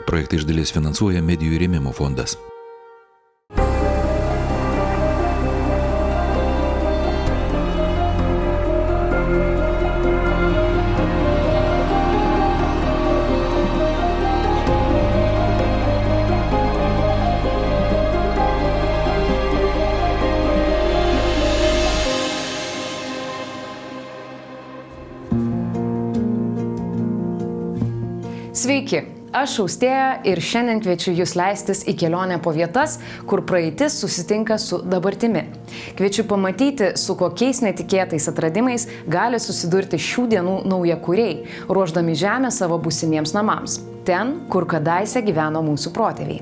Projektą iš dalies finansuoja Medijų rėmimo fondas. Sveiki, aš Austėja ir šiandien kviečiu Jūs leistis į kelionę po vietas, kur praeitis susitinka su dabartimi. Kviečiu pamatyti, su kokiais netikėtais atradimais gali susidurti šių dienų naujakuriai, ruošdami žemę savo būsimiems namams. Ten, kur kadaise gyveno mūsų protėviai.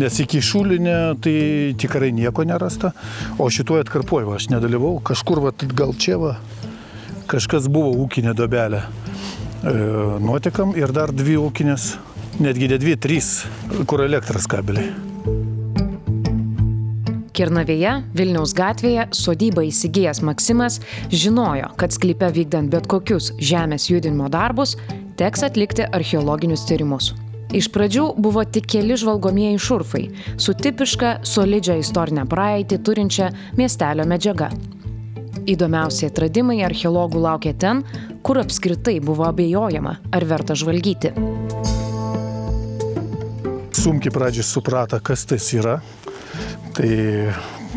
Nes iki šulinė tai tikrai nieko nerasta, o šituo atkarpuoju aš nedalyvau, kažkur gal čia kažkas buvo ūkinė dobelė. Nuotekam ir dar 2 ūkinės, netgi ne 2, 3, kur elektros kabeliai. Kernavėje, Vilniaus gatvėje, sodybą įsigijęs Maksimas žinojo, kad sklype vykdant bet kokius žemės judinimo darbus, teks atlikti archeologinius tyrimus. Iš pradžių buvo tik keli žvalgomieji šurfai, su tipiška solidžią istorinę praeitį turinčia miestelio medžiaga. Įdomiausi atradimai archeologų laukia ten, kur apskritai buvo abejojama, ar verta žvalgyti. Sunkiai pradžiai suprato, kas tai yra. Tai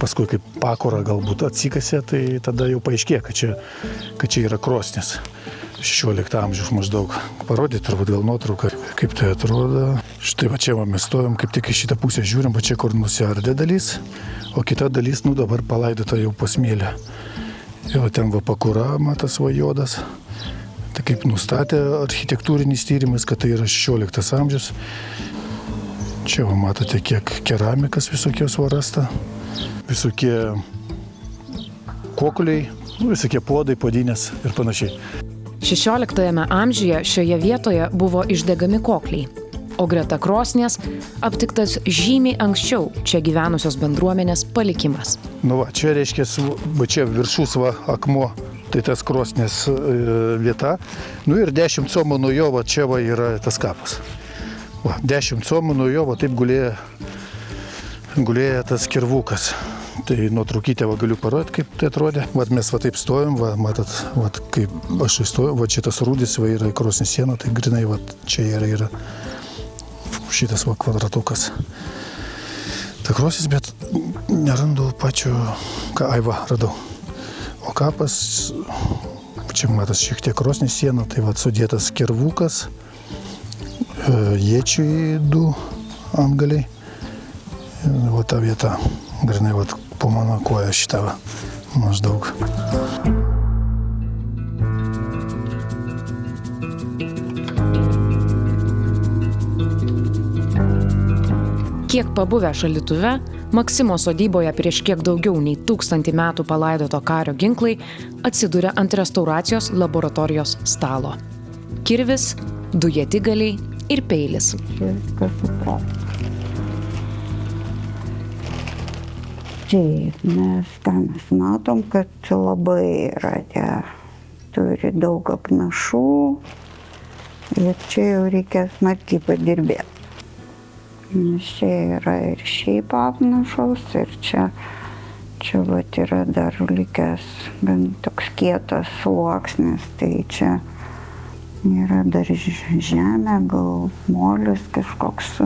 paskui, kaip pakura galbūt atsikasė, tai tada jau paaiškėjo, kad čia yra krosnis. 16 amžiaus maždaug. Parodyti turbūt gal nuotrauką, kaip tai atrodo. Štai va čia mes stovim, kaip tik į šitą pusę žiūrim, va čia kur nusiardė dalis, o kita dalis, dabar palaidota jau po smėlę. Jau ten va pakura, matas va juodas. Tai kaip nustatė architektūrinis tyrimas, kad tai yra 16 amžius. Čia va matote, kiek keramikas visokios va rasta. Visokie kokuliai, visokie puodai, puodinės ir panašiai. 16 amžiuje šioje vietoje buvo išdegami kokliai, o greta krosnies aptiktas žymiai anksčiau čia gyvenusios bendruomenės palikimas. Čia reiškia, va čia viršus va akmuo, tai tas krosnės vieta. Ir 10 comų nuo jo, va čia va yra tas kapas. 10 comų nuo jo, va taip gulėjo tas kirvukas. Tai nuotraukytę va galiu parodyti, kaip tai atrodė. Mes va taip stovim, va matot, va kaip aš įstojau, va čia tas rūdis va yra krosnės siena, tai grinai va čia yra šitas va kvadratukas. Ta krosnis, bet nerandu pačio, radau. O kapas, čia matas šiek tiek krosnės siena, tai va sudėtas kirvukas, iečiai 2 antgaliai. Va ta vieta, grinai va po mano koja šitą maždaug. Kiek pabuvę šaldytuve, Maksimo sodyboje prieš kiek daugiau nei 1000 metų palaidoto kario ginklai atsiduria ant restauracijos laboratorijos stalo. Kirvis, 2 ietigaliai ir peilis. Taip, mes matom, kad labai yra turi daug apnašų ir čia jau reikia smarkiai padirbėti. Nes čia yra ir šiaip apnašos ir čia yra dar likęs gan toks kietas sluoksnis, tai čia yra dar žemė, gal molis kažkoks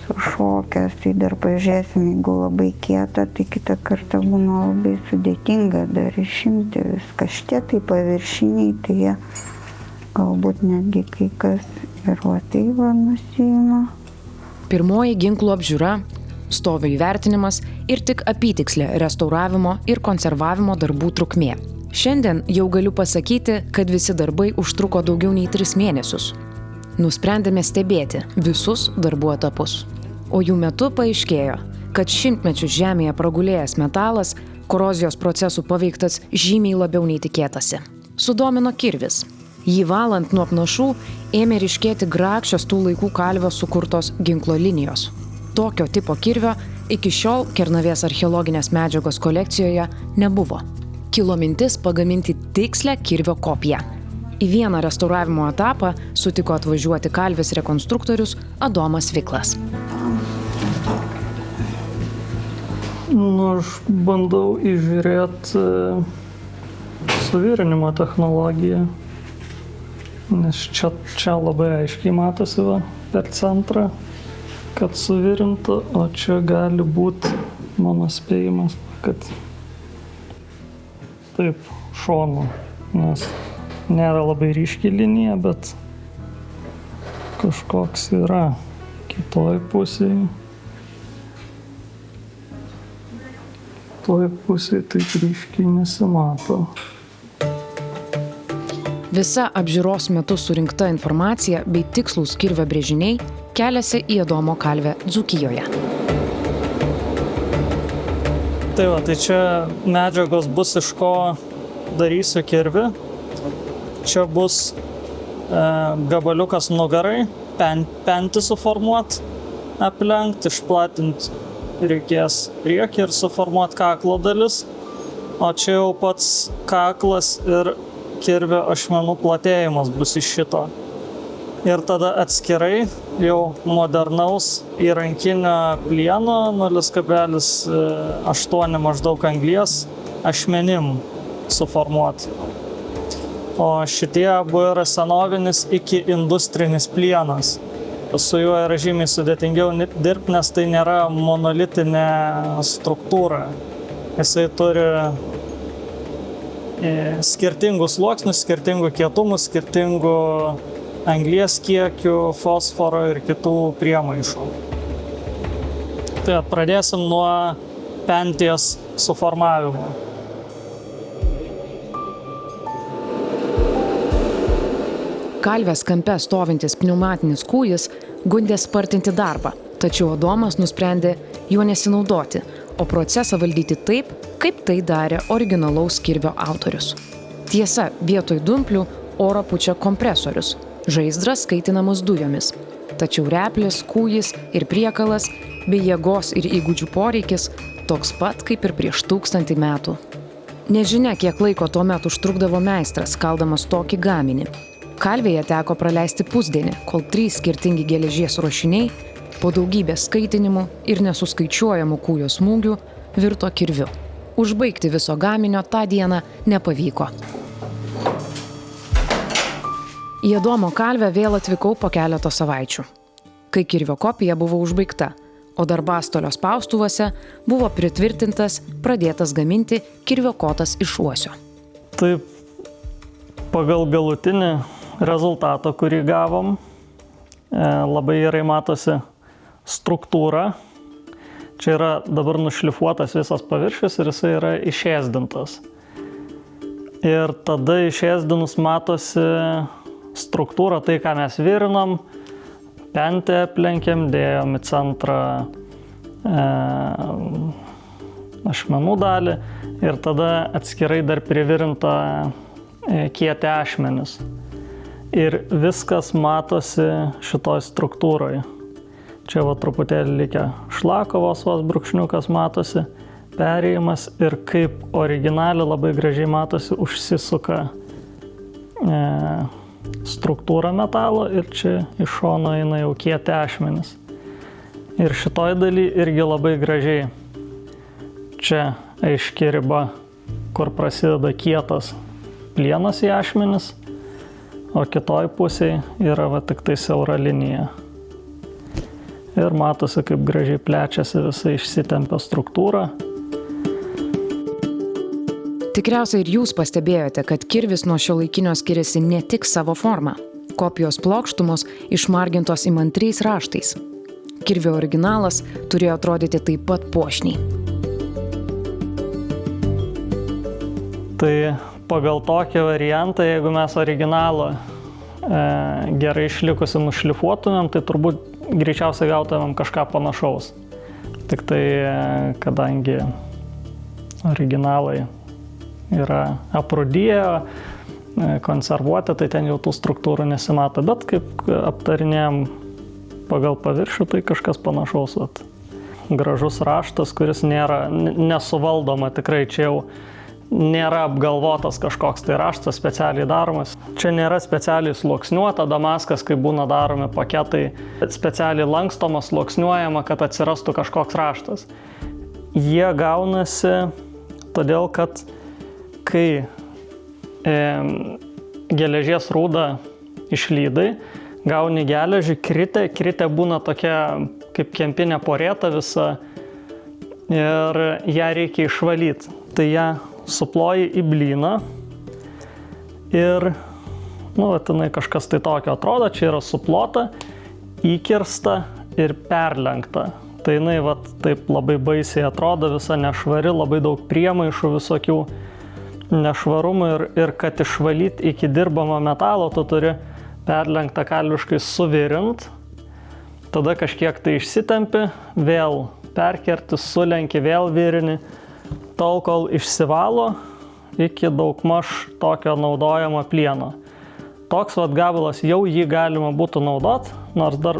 sušokęs, tai dar pažiūrėsim, jeigu labai kieta, tai kitą kartą būna labai sudėtinga dar išimti viską. Šitie tai paviršiniai, tai jie galbūt netgi kai kas ir va tai va nusiima. Pirmoji ginklų apžiūra, stovio įvertinimas ir tik apytikslė restauravimo ir konservavimo darbų trukmė. Šiandien jau galiu pasakyti, kad visi darbai užtruko daugiau nei 3 mėnesius. Nusprendėme stebėti visus darbų etapus. O jų metu paaiškėjo, kad šimtmečius žemėje pragulėjęs metalas, korozijos procesų paveiktas žymiai labiau nei tikėtasi. Sudomino kirvis. Jį valant nuo apnašų ėmė ryškėti grakščios tų laikų kalvio sukurtos ginklo linijos. Tokio tipo kirvio iki šiol Kernavės archeologinės medžiagos kolekcijoje nebuvo. Kilo mintis pagaminti tikslę kirvio kopiją. Į vieną restauravimo etapą sutiko atvažiuoti kalvės rekonstruktorius Adomas Viklas. Aš bandau įžiūrėti suvirinimo technologiją, nes čia labai aiškiai matosi per centrą, kad suvirinta, o čia gali būti mano spėjimas, kad taip šonu, nes nėra labai ryški linija, bet kažkoks yra kitoj pusėje. Toj pusėje taip ryškiai nesimato. Visa apžiūros metu surinkta informacija bei tikslūs kirvio brėžiniai keliasi į Adomo kalvę Dzūkijoje. Tai čia medžiagos bus, iš ko darysiu kirvį. Čia bus gabaliukas nugarai, pentį suformuoti, aplenkti, išplatinti reikės priekį ir suformuoti kaklo dalis. O čia jau pats kaklas ir kirvio ašmenų platėjimas bus iš šito. Ir tada atskirai jau modernaus įrankinio plieno 0,8 maždaug anglies ašmenim suformuoti. O šitie abu yra senovinis iki industrinis plienas. Su juo yra žymiai sudėtingiau dirbti, nes tai nėra monolitinė struktūra. Jisai turi skirtingų sluoksnių, skirtingų kietumų, skirtingų anglies kiekių, fosforo ir kitų priemaišų. Tai pradėsim nuo penties suformavimo. Kalvės kampe stovintis pneumatinis kūjis gundė spartinti darbą, tačiau Adomas nusprendė juo nesinaudoti, o procesą valdyti taip, kaip tai darė originalaus kirvio autorius. Tiesa, vietoj dumplių oro pučia kompresorius, žaizdras kaitinamas dujomis. Tačiau replės, kūjis ir priekalas bei jėgos ir įgūdžių poreikis toks pat kaip ir prieš 1000 metų. Nežinia, kiek laiko tuomet užtrukdavo meistras kaldamas tokį gaminį. Kalvėje teko praleisti pusdienį, kol 3 skirtingi geležies ruošiniai po daugybės skaitinimų ir nesuskaičiuojamų kūjo smūgių virto kirviu. Užbaigti viso gaminio tą dieną nepavyko. Į Adomo kalvę vėl atvykau po keleto savaičių, kai kirvio kopija buvo užbaigta, o darbastolio spaustuvose buvo pritvirtintas pradėtas gaminti kirvio kotas iš uosio. Taip, pagal galutinį rezultatą, kurį gavom, labai gerai matosi struktūra. Čia yra dabar nušlifuotas visas paviršius ir jisai yra išėsdintas. Ir tada išėsdinus matosi struktūra, tai ką mes virinom, pentę aplenkėm, dėjom į centrą ašmenų dalį ir tada atskirai dar privirinta kieti ašmenis. Ir viskas matosi šitoj struktūroje. Čia truputėlį likę šlakovos brūkšniukas matosi, perėjimas ir kaip originaliai labai gražiai matosi užsisuka struktūra metalo ir čia iš šono eina jau kieti ašmenis. Ir šitoj daly irgi labai gražiai. Čia aiški riba, kur prasideda kietas plienas į ašmenis, o kitoj pusėje yra tik tai siaura linija. Ir matosi, kaip gražiai plečiasi visai išsitempia struktūra. Tikriausiai ir jūs pastebėjote, kad kirvis nuo šiuolaikinio skiriasi ne tik savo forma. Kopijos plokštumos išmargintos įmantriais raštais. Kirvio originalas turėjo atrodyti taip pat puošniai. Tai pagal tokį variantą, jeigu mes originalą gerai išlikusi nušlifuotumėm, tai turbūt greičiausiai gautumėm kažką panašaus. Tik tai, kadangi originalai yra aprūdiję, konservuoti, tai ten jau tų struktūrų nesimato. Bet kaip aptarinėjom pagal paviršių, tai kažkas panašaus. Gražus raštas, kuris nėra nesuvaldoma, tikrai čia jau nėra apgalvotas kažkoks tai raštas specialiai daromas. Čia nėra specialiai sluoksniuota damaskas, kai būna daromi paketai, specialiai lankstoma, sluoksniuojama, kad atsirastų kažkoks raštas. Jie gaunasi todėl, kad kai geležies rūdą išlydai, gauni geležį, kritė būna tokia kaip kempinė porėta visa ir ją reikia išvalyti. Tai ją suploji į blyną ir, jinai kažkas tai tokio atrodo, čia yra suplota, įkirsta ir perlenkta. Tai jinai taip labai baisiai atrodo, visa nešvari, labai daug priemaišų visokių nešvarumų ir kad išvalyti iki dirbamo metalo, tu turi perlenktą kalviškai suvirint, tada kažkiek tai išsitempi, vėl perkerti, sulenki, vėl virini, tol kol išsivalo iki daugmaž tokio naudojamo plieno. Toks gabalas jau jį galima būtų naudot, nors dar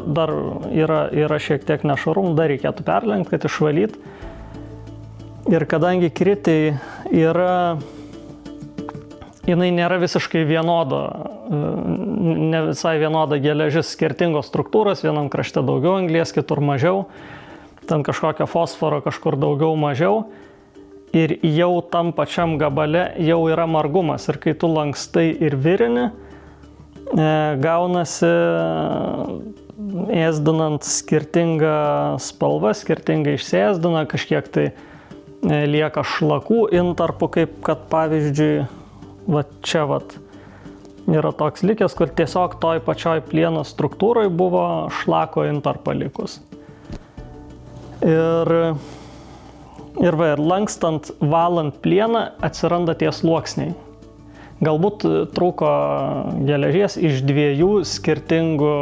yra šiek tiek nešvarumų, dar reikėtų perlenkti, kad išvalyti. Ir kadangi kritai jinai nėra visiškai vienoda, ne visai vienoda geležis, skirtingos struktūros, vienam krašte daugiau anglies, kitur mažiau, ten kažkokio fosforo kažkur daugiau mažiau. Ir jau tam pačiam gabale jau yra margumas. Ir kai tu lankstai ir virini, gaunasi ėsdinant skirtingą spalvą, skirtingai išsėsdina, kažkiek tai lieka šlakų intarpų, kaip kad pavyzdžiui, čia yra toks likęs, kur tiesiog toj pačioj plieno struktūrai buvo šlako intarpą likus. Ir lankstant, valant plieną atsiranda tie sluoksniai. Galbūt trūko geležies iš 2 skirtingų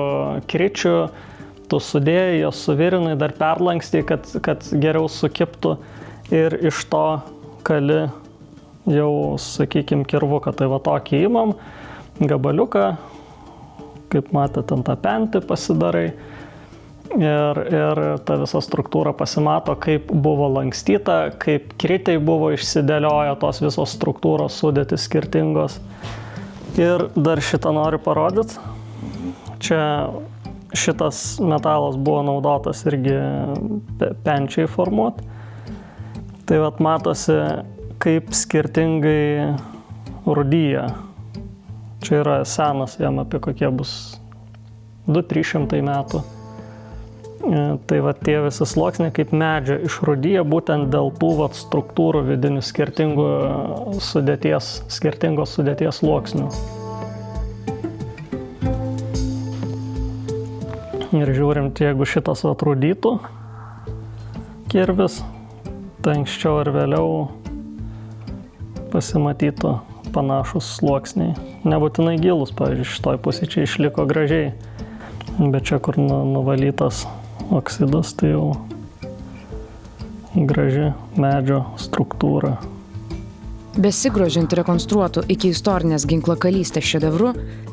kričių, tu sudėjai, jos suvirinai, dar perlankstai, kad geriau sukiptų ir iš to kali jau, sakykime, kirvuką. Tai tokį imam, gabaliuką, kaip matėte, ant tą pentį pasidarai. Ir ta visa struktūra pasimato, kaip buvo lankstyta, kaip kritai buvo išsidėlioję tos visos struktūros sudėtis skirtingos. Ir dar šitą noriu parodyti. Čia šitas metalas buvo naudotas irgi penčiai formuoti. Tai matosi, kaip skirtingai rūdyja. Čia yra senas, jam apie kokie bus 200-300 metų. Tai tie visi sluoksniai kaip medžio išrūdyja būtent dėl tų struktūrų vidinių skirtingos sudėties sluoksnių. Ir žiūrim, jeigu šitas rūdytų kirvis, tai anksčiau ar vėliau pasimatytų panašus sluoksniai. Nebūtinai gilus, pavyzdžiui, šitoj pusėje čia išliko gražiai, bet čia, kur nuvalytas oksidas, tai jau graži medžio struktūra. Besigrožint rekonstruotų iki istorinės ginklakalystės šedevru,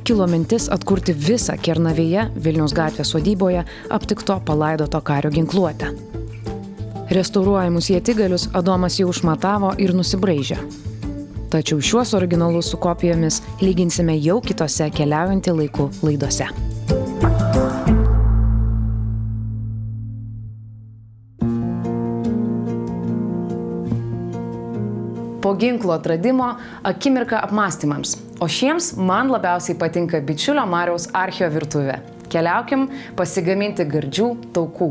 kilo mintis atkurti visą Kernavėje, Vilniaus gatvės sodyboje aptikto palaidoto kario ginkluotę. Restauruojamus ietigalius Adomas jau išmatavo ir nusibraižė. Tačiau šiuos originalus su kopijomis lyginsime jau kitose Keliaujantį laiku laidose. Po ginklo atradimo akimirka apmąstymams. O šiems man labiausiai patinka bičiulio Mariaus Archio virtuvė. Keliaukim pasigaminti gardžių taukų.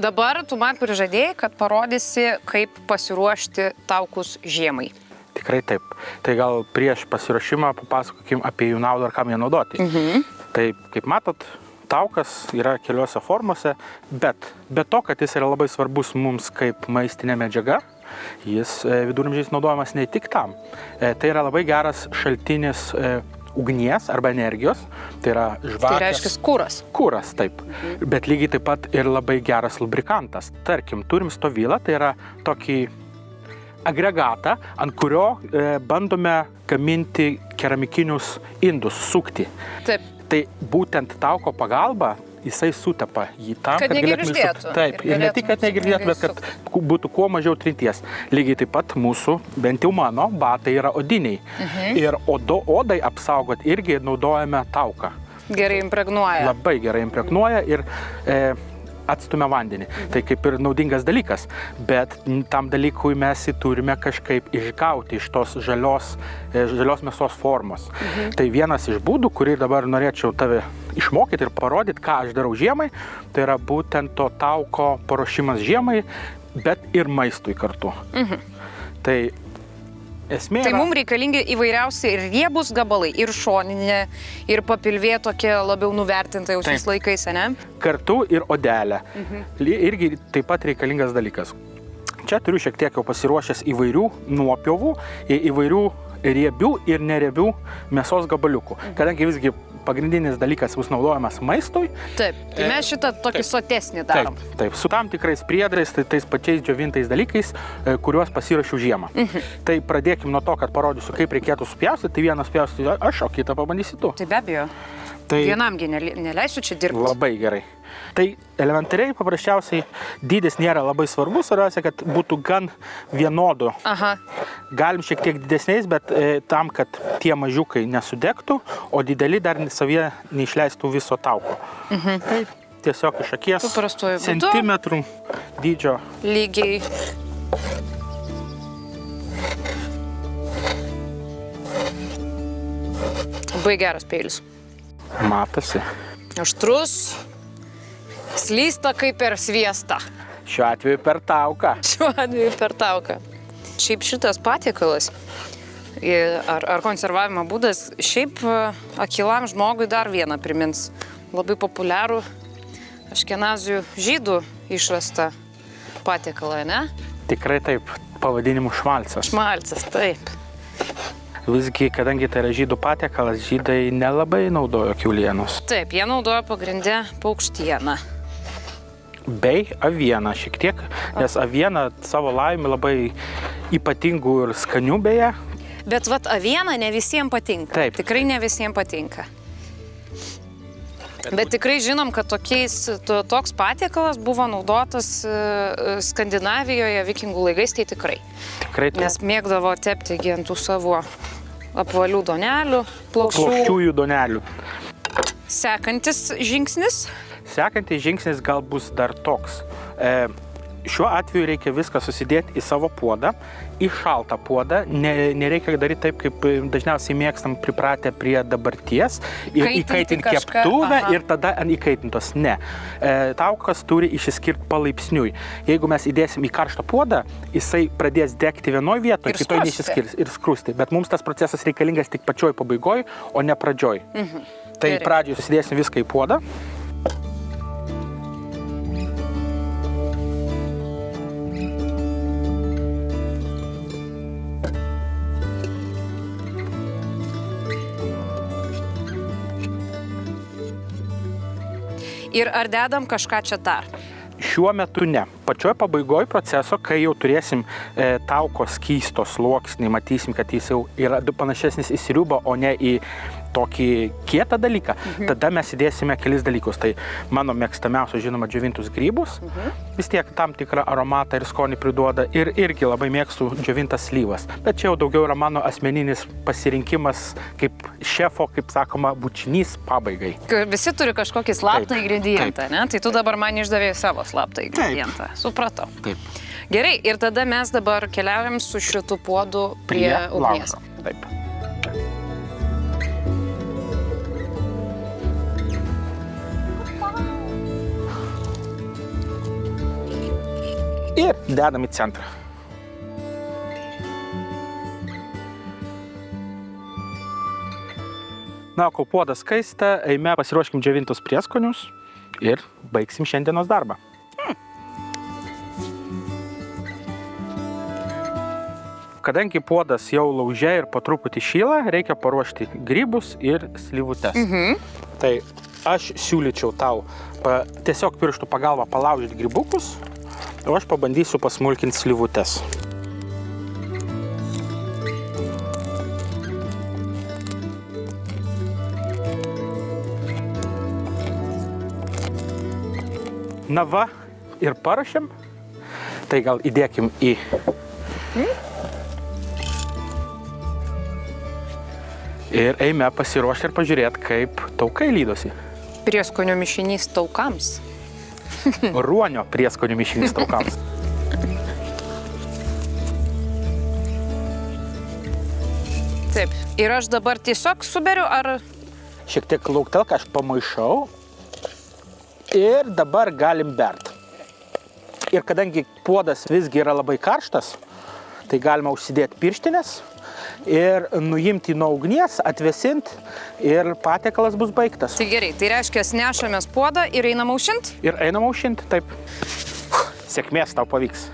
Dabar tu man prižadėjai, kad parodysi, kaip pasiruošti taukus žiemai. Tikrai taip. Tai gal prieš pasiruošimą papasakokim apie jų naudą ir kam jie naudoti. Tai, kaip matot, taukas yra keliose formose, bet be to, kad jis yra labai svarbus mums kaip maistinė medžiaga, jis viduramžiais naudojamas ne tik tam. Tai yra labai geras šaltinis ugnies arba energijos, tai yra žvakės. Tai reiškia kuras. Kuras, taip. Bet lygiai taip pat ir labai geras lubrikantas. Tarkim, turim stovylą, tai yra tokį agregatą, ant kurio bandome gaminti keramikinius indus, sukti. Taip. Tai būtent tauko pagalba jisai sutepa jį tam, Kad galėtume negirgždėtų. Taip, ir ne tik, kad negirgždėtų, bet kad būtų kuo mažiau trinties. Lygiai taip pat mūsų, bent jau mano, batai yra odiniai. Ir odai apsaugot irgi naudojame tauką. Gerai impregnuoja. Labai gerai impregnuoja ir atstumia vandenį. Tai kaip ir naudingas dalykas, bet tam dalykui mes jį turime kažkaip išgauti iš tos žalios mėsos formos. Tai vienas iš būdų, kurį dabar norėčiau tave išmokyti ir parodyti, ką aš darau žiemai, tai yra būtent to tauko paruošimas žiemai, bet ir maistui kartu. Tai esmė Tai yra... mums reikalingi įvairiausi ir riebus gabalai, ir šoninė, ir papilvė tokia labiau nuvertinta jau šiais laikais, ne? Kartu ir odelė. Irgi taip pat reikalingas dalykas. Čia turiu šiek tiek jau pasiruošęs įvairių nuopjovų, įvairių riebių ir neriebių mėsos gabaliukų. Kadangi visgi pagrindinis dalykas bus naudojamas maistui. Taip, tai mes šitą tokį sotesnį darom. Taip, su tam tikrais priedrais, tai tais pačiais džiovintais dalykais, kuriuos pasiruošiu žiemą. Tai pradėkim nuo to, kad parodysiu, kaip reikėtų supjaustyti. Tai vieną supjaustysiu aš, o kitą pabandysi tu. Tai be abejo. Tai Vienamgi neleisiu čia dirbti. labai gerai. Tai elementariai, paprasčiausiai, dydis nėra labai svarbus, svarbiausia, kad būtų gan vienodų. Aha. Galim šiek tiek didesniais, bet tam, kad tie mažiukai nesudegtų, o dideli dar savyje neišleistų viso tauko. Tai tiesiog iš akies Paprastuoju būdu. centimetrų dydžio. Lygiai. Labai geras peilis. Matosi. Aštrus, slysta kaip per sviestą. Šiuo atveju per tauką. Šiuo atveju per tauką. Šiaip šitas patiekalas ar konservavimo būdas šiaip akylam žmogui dar vieną primins. Labai populiarų aškenazijų žydų išrastą patiekalą, ne? Tikrai taip, pavadinimu šmalcas. Šmalcas, taip. Visgi, kadangi tai yra žydų patiekalas, žydai nelabai naudojo kiaulienos. Taip, jie naudoja pagrindę paukštieną. Bei avieną šiek tiek, nes aviena savo laimį labai ypatingų ir skanių beje. Bet vat aviena ne visiems patinka. Taip. Tikrai ne visiems patinka. Bet tikrai žinom, kad toks patiekalas buvo naudotas Skandinavijoje vikingų laikais, tai tikrai. Tikrai taip. Nes mėgdavo tepti ant tų savo apvalių donelių, plokščių. Plokščiųjų donelių. Sekantis žingsnis. Sekantis žingsnis gal bus dar toks. Šiuo atveju reikia viską susidėti į savo puodą, į šaltą puodą. Nereikia daryti taip, kaip dažniausiai mėgstam pripratę prie dabarties ir įkaitinti keptuvę ir tada ant įkaitintos. Ne. Taukas turi išsiskirti palaipsniui. Jeigu mes įdėsim į karštą puodą, jisai pradės degti vienoje vietoje, kitoje neišsiskirs ir skrusti. Bet mums tas procesas reikalingas tik pačioj pabaigoj, o ne pradžioj. Tai pradžioj susidėsim viską į puodą. Ir ar dedam kažką čia dar? Šiuo metu ne. Pačioj pabaigoj proceso, kai jau turėsim tauko skysto sluoksnį, matysim, kad jis jau yra panašesnis į sriubą, o ne į tokį kietą dalyką, tada mes įdėsime kelis dalykus. Tai mano mėgstamiausios, žinoma, džiovintus grybus, vis tiek tam tikrą aromatą ir skonį priduoda, ir irgi labai mėgstu džiovintas slyvas. Bet čia jau daugiau yra mano asmeninis pasirinkimas kaip šefo, kaip sakoma, bučinys pabaigai. Visi turi kažkokį slaptą ingredientą, ne? Tai tu dabar man išdavėjai savo slaptą ingredientą. Supratau. Taip. Gerai, ir tada mes dabar keliaujam su šitu puodu prie ugnies. Taip. Ir dedam į centrą. Na, kol puodas kaista, eime pasiruoškim džiovintus prieskonius ir baigsim šiandienos darbą. Kadangi puodas jau lauže ir po truputį šyla, reikia paruošti grybus ir slyvutes. Tai aš siūlyčiau tau tiesiog pirštų pagalba palaužyti grybukus, o aš pabandysiu pasmulkinti slyvutes. Na va, ir paruošėm. Tai gal įdėkim į... Ir eime pasiruošti ir pažiūrėti, kaip taukai lydosi. Prieskonių mišinys taukams. Ruonio prieskonių mišinys taukams. Taip. Ir aš dabar tiesiog suberiu, ar... Šiek tiek lauktelką aš pamaišau. Ir dabar galim bert. Ir kadangi puodas visgi yra labai karštas, tai galima užsidėti pirštinės ir nuimti nuo ugnies, atvėsinti ir patiekalas bus baigtas. Tai gerai, tai reiškia, nešamės puodą ir einam aušint? Ir einam aušinti, taip. Sėkmės tau pavyks.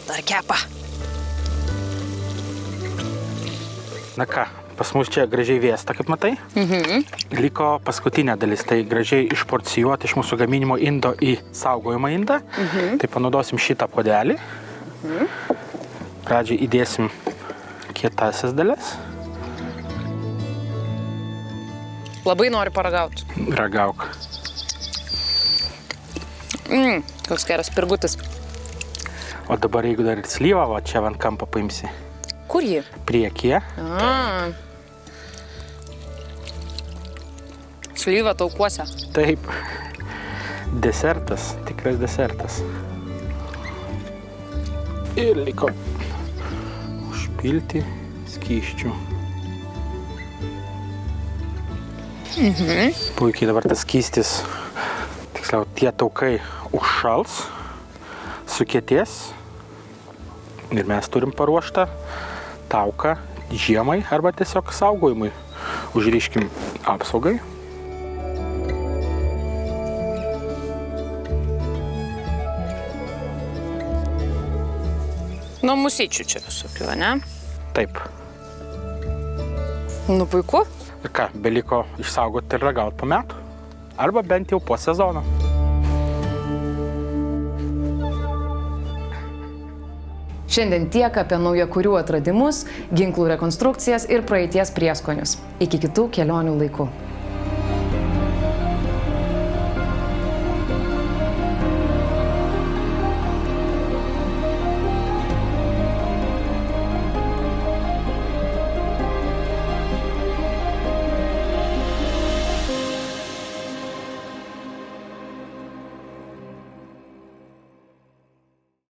Dar kepa. Na ką, pas mus čia gražiai vėsta, kaip matai. Liko paskutinė dalis, tai gražiai išporcijuoti iš mūsų gaminimo indo į saugojimą indą. Tai panaudosim šitą puodelį. Pradžiai įdėsim kietasias dalis. Labai noriu paragauti. Ragauk. Koks geras pirgutis. O dabar jeigu dar ir slyvą, va čia ant kampo paimsi. Kur jį? Priekyje. Slyva taukuose. Taip. Desertas, tikras desertas. Ir liko užpilti skysčių. Puikiai dabar tas skystis, tiksliau, tie taukai užšals, sukietės. Ir mes turim paruoštą tauką žiemai arba tiesiog saugojimui. Užriškim apsaugai. Nu, musyčių čia visokių, ne? Taip. Nu, puiku. Ir ką, beliko išsaugoti ir ragauti po metų. Arba bent jau po sezono. Šiandien tiek apie naujakurių atradimus, ginklų rekonstrukcijas ir praeities prieskonius. Iki kitų kelionių laikų.